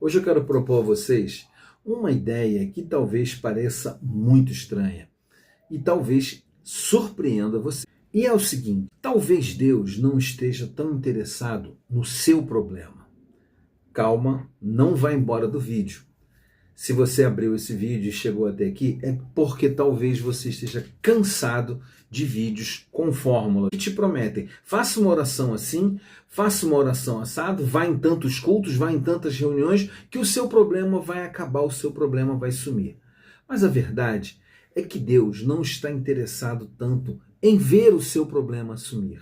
Hoje eu quero propor a vocês uma ideia que talvez pareça muito estranha e talvez surpreenda você. E é o seguinte: talvez Deus não esteja tão interessado no seu problema. Calma, não vá embora do vídeo. Se você abriu esse vídeo e chegou até aqui, é porque talvez você esteja cansado de vídeos com fórmula que te prometem: faça uma oração assim, faça uma oração assado, vá em tantos cultos, vá em tantas reuniões, que o seu problema vai acabar, o seu problema vai sumir. Mas a verdade é que Deus não está interessado tanto em ver o seu problema sumir.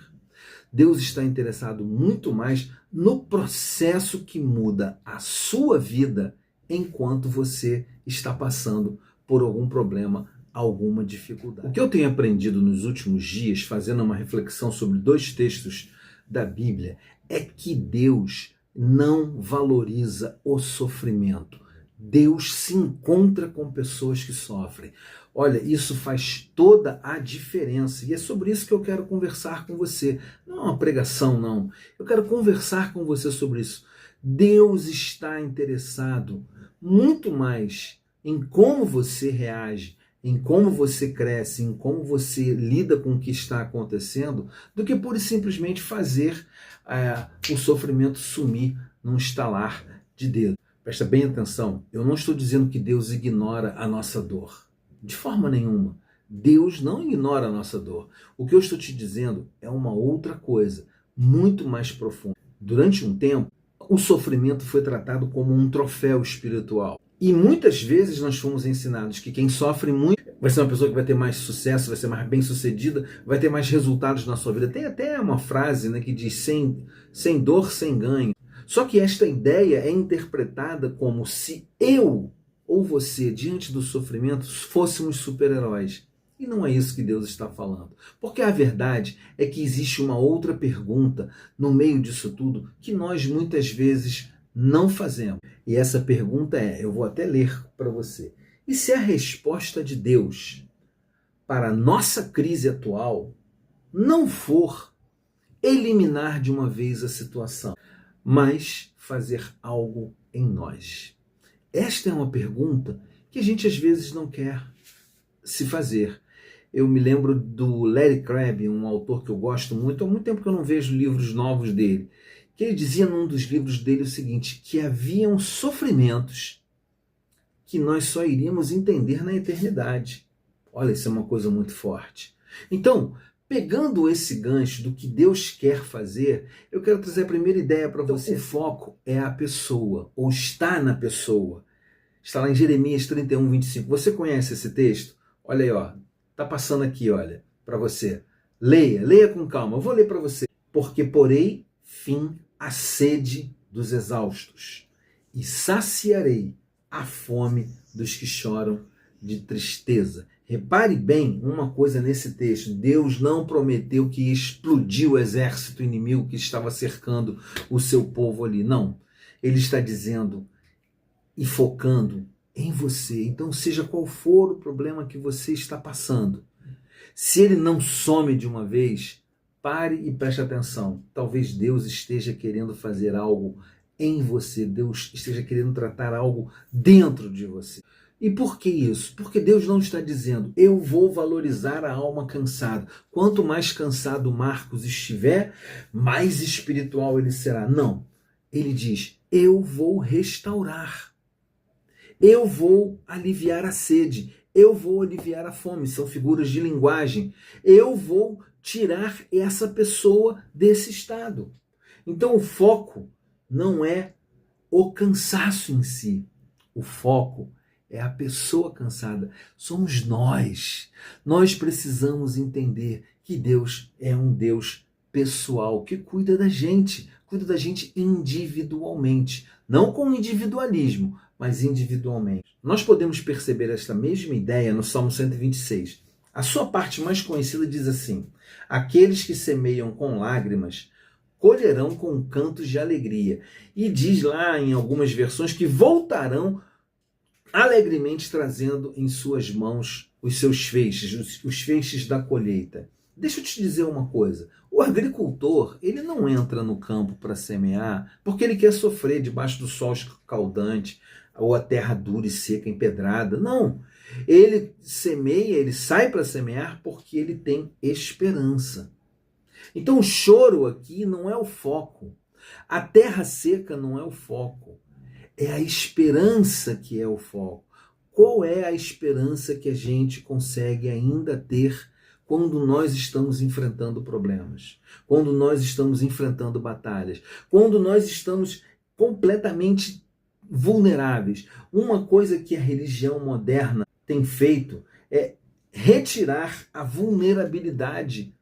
Deus está interessado muito mais no processo que muda a sua vida enquanto você está passando por algum problema, alguma dificuldade. O que eu tenho aprendido nos últimos dias, fazendo uma reflexão sobre dois textos da Bíblia, é que Deus não valoriza o sofrimento. Deus se encontra com pessoas que sofrem. Olha, isso faz toda a diferença. E é sobre isso que eu quero conversar com você. Não é uma pregação, não. Eu quero conversar com você sobre isso. Deus está interessado muito mais em como você reage, em como você cresce, em como você lida com o que está acontecendo, do que pura e simplesmente fazer o sofrimento sumir num estalar de dedo. Presta bem atenção, eu não estou dizendo que Deus ignora a nossa dor. De forma nenhuma. Deus não ignora a nossa dor. O que eu estou te dizendo é uma outra coisa, muito mais profunda. Durante um tempo, o sofrimento foi tratado como um troféu espiritual. E muitas vezes nós fomos ensinados que quem sofre muito vai ser uma pessoa que vai ter mais sucesso, vai ser mais bem-sucedida, vai ter mais resultados na sua vida. Tem até uma frase, né, que diz sem dor, sem ganho. Só que esta ideia é interpretada como se eu ou você, diante do sofrimento, fôssemos super-heróis. E não é isso que Deus está falando. Porque a verdade é que existe uma outra pergunta no meio disso tudo que nós muitas vezes não fazemos. E essa pergunta é, eu vou até ler para você: e se a resposta de Deus para a nossa crise atual não for eliminar de uma vez a situação, mas fazer algo em nós? Esta é uma pergunta que a gente às vezes não quer se fazer. Eu me lembro do Larry Crabb, um autor que eu gosto muito, há muito tempo que eu não vejo livros novos dele, que ele dizia num dos livros dele o seguinte, que haviam sofrimentos que nós só iríamos entender na eternidade. Olha, isso é uma coisa muito forte. Então, pegando esse gancho do que Deus quer fazer, eu quero trazer a primeira ideia para você. O foco é a pessoa, ou está na pessoa. Está lá em Jeremias 31, 25. Você conhece esse texto? Olha aí, ó. Tá passando aqui, olha, para você. Leia com calma. Eu vou ler para você. Porque porei fim à sede dos exaustos e saciarei a fome dos que choram de tristeza. Repare bem uma coisa nesse texto. Deus não prometeu que ia explodir o exército inimigo que estava cercando o seu povo ali. Não. Ele está dizendo e focando em você. Então, seja qual for o problema que você está passando, se ele não some de uma vez, pare e preste atenção. Talvez Deus esteja querendo fazer algo em você. Deus esteja querendo tratar algo dentro de você. E por que isso? Porque Deus não está dizendo, eu vou valorizar a alma cansada. Quanto mais cansado Marcos estiver, mais espiritual ele será. Não. Ele diz, eu vou restaurar. Eu vou aliviar a sede. Eu vou aliviar a fome. São figuras de linguagem. Eu vou tirar essa pessoa desse estado. Então o foco não é o cansaço em si. O foco é a pessoa cansada. Somos nós. Nós precisamos entender que Deus é um Deus pessoal, que cuida da gente individualmente. Não com individualismo, mas individualmente. Nós podemos perceber esta mesma ideia no Salmo 126. A sua parte mais conhecida diz assim: aqueles que semeiam com lágrimas colherão com cantos de alegria. E diz lá em algumas versões que voltarão alegremente trazendo em suas mãos os seus feixes, os feixes da colheita. Deixa eu te dizer uma coisa. O agricultor, ele não entra no campo para semear porque ele quer sofrer debaixo do sol escaldante ou a terra dura e seca, empedrada. Não. Ele semeia, ele sai para semear porque ele tem esperança. Então o choro aqui não é o foco. A terra seca não é o foco. É a esperança que é o foco. Qual é a esperança que a gente consegue ainda ter quando nós estamos enfrentando problemas, quando nós estamos enfrentando batalhas, quando nós estamos completamente vulneráveis? Uma coisa que a religião moderna tem feito é retirar a vulnerabilidade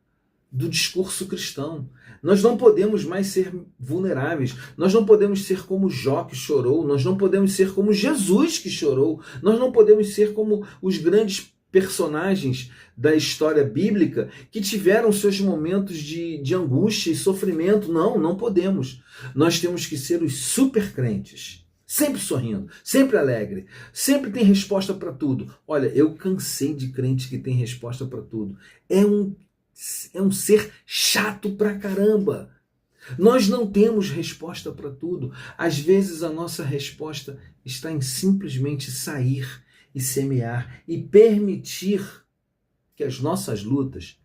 do discurso cristão. Nós não podemos mais ser vulneráveis, nós não podemos ser como Jó que chorou, nós não podemos ser como Jesus que chorou, nós não podemos ser como os grandes personagens da história bíblica que tiveram seus momentos de angústia e sofrimento. Não, não podemos. Nós temos que ser os super crentes, sempre sorrindo, sempre alegre, sempre tem resposta para tudo. Olha, eu cansei de crente que tem resposta para tudo. É um ser chato pra caramba. Nós não temos resposta para tudo. Às vezes a nossa resposta está em simplesmente sair e semear e permitir que as nossas lutas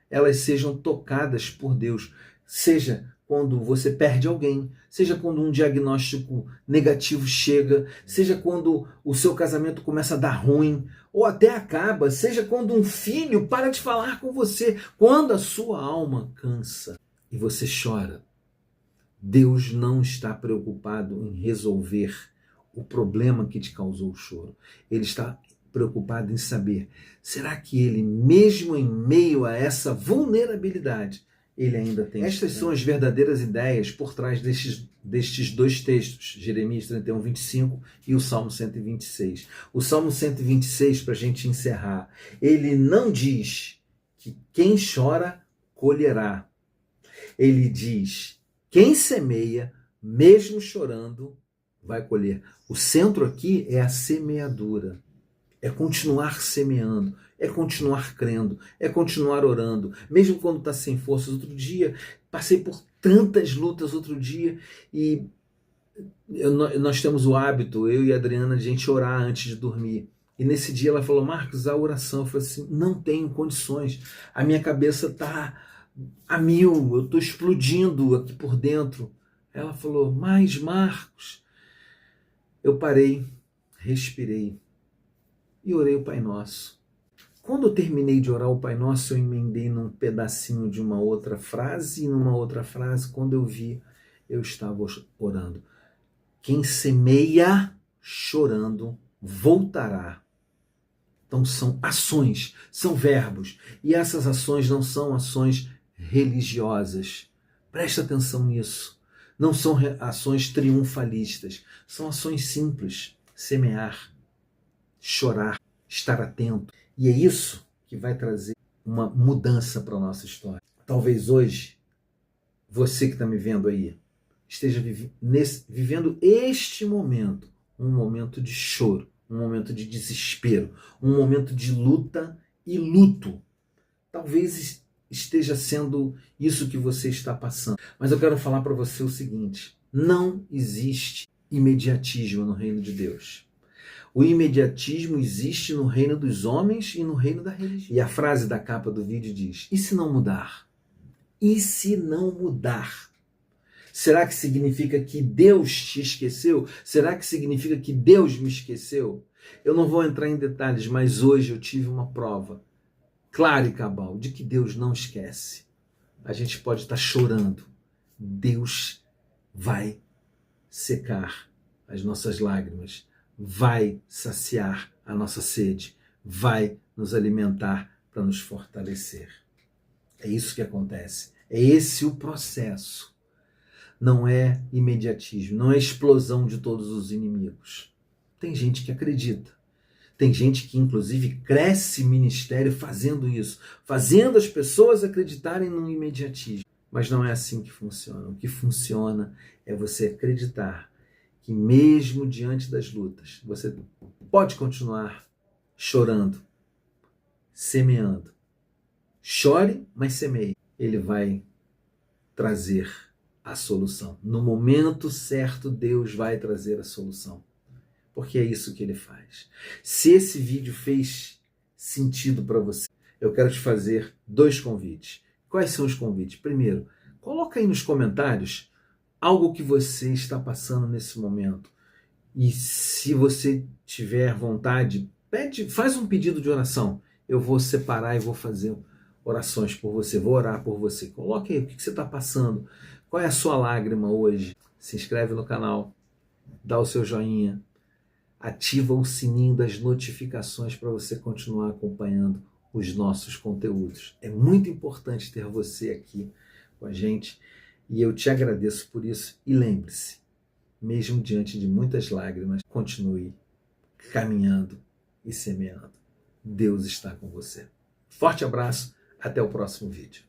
elas sejam tocadas por Deus. Seja quando você perde alguém, seja quando um diagnóstico negativo chega, seja quando o seu casamento começa a dar ruim, ou até acaba, seja quando um filho para de falar com você, quando a sua alma cansa e você chora. Deus não está preocupado em resolver o problema que te causou o choro. Ele está preocupado em saber, será que ele, mesmo em meio a essa vulnerabilidade, ele ainda tem... Estas são as verdadeiras ideias por trás destes dois textos, Jeremias 31, 25 e o Salmo 126. O Salmo 126, para a gente encerrar, ele não diz que quem chora colherá. Ele diz, quem semeia, mesmo chorando, vai colher. O centro aqui é a semeadura. É continuar semeando, é continuar crendo, é continuar orando, mesmo quando está sem forças. Outro dia, passei por tantas lutas e nós temos o hábito, eu e a Adriana, de a gente orar antes de dormir. E nesse dia ela falou, Marcos, a oração. Eu falei assim, não tenho condições, a minha cabeça está a mil, eu estou explodindo aqui por dentro. Ela falou, mas Marcos, eu parei, respirei e orei o Pai Nosso. Quando eu terminei de orar o Pai Nosso, eu emendei num pedacinho de uma outra frase, e numa outra frase, quando eu vi, eu estava orando. Quem semeia chorando, voltará. Então são ações, são verbos. E essas ações não são ações religiosas. Presta atenção nisso. Não são ações triunfalistas. São ações simples. Semear, chorar, estar atento. E é isso que vai trazer uma mudança para a nossa história. Talvez hoje, você que está me vendo aí, esteja vivendo este momento, um momento de choro, um momento de desespero, um momento de luta e luto. Talvez esteja sendo isso que você está passando. Mas eu quero falar para você o seguinte, não existe imediatismo no reino de Deus. O imediatismo existe no reino dos homens e no reino da religião. E a frase da capa do vídeo diz, e se não mudar? E se não mudar? Será que significa que Deus te esqueceu? Será que significa que Deus me esqueceu? Eu não vou entrar em detalhes, mas hoje eu tive uma prova clara e cabal de que Deus não esquece. A gente pode estar chorando. Deus vai secar as nossas lágrimas, vai saciar a nossa sede, vai nos alimentar para nos fortalecer. É isso que acontece. É esse o processo. Não é imediatismo, não é explosão de todos os inimigos. Tem gente que acredita. Tem gente que, inclusive, cresce ministério fazendo isso, fazendo as pessoas acreditarem no imediatismo. Mas não é assim que funciona. O que funciona é você acreditar que mesmo diante das lutas, você pode continuar chorando, semeando, Chore, mas semeie. Ele vai trazer a solução. No momento certo, Deus vai trazer a solução. Porque é isso que ele faz. Se esse vídeo fez sentido para você, eu quero te fazer 2 convites. Quais são os convites? Primeiro, coloca aí nos comentários algo que você está passando nesse momento. E se você tiver vontade, faz um pedido de oração. Eu vou separar e vou fazer orações por você, vou orar por você. Coloque aí o que você está passando, qual é a sua lágrima hoje. Se inscreve no canal, dá o seu joinha, ativa o sininho das notificações para você continuar acompanhando os nossos conteúdos. É muito importante ter você aqui com a gente e eu te agradeço por isso. E lembre-se, mesmo diante de muitas lágrimas, continue caminhando e semeando. Deus está com você. Forte abraço, até o próximo vídeo.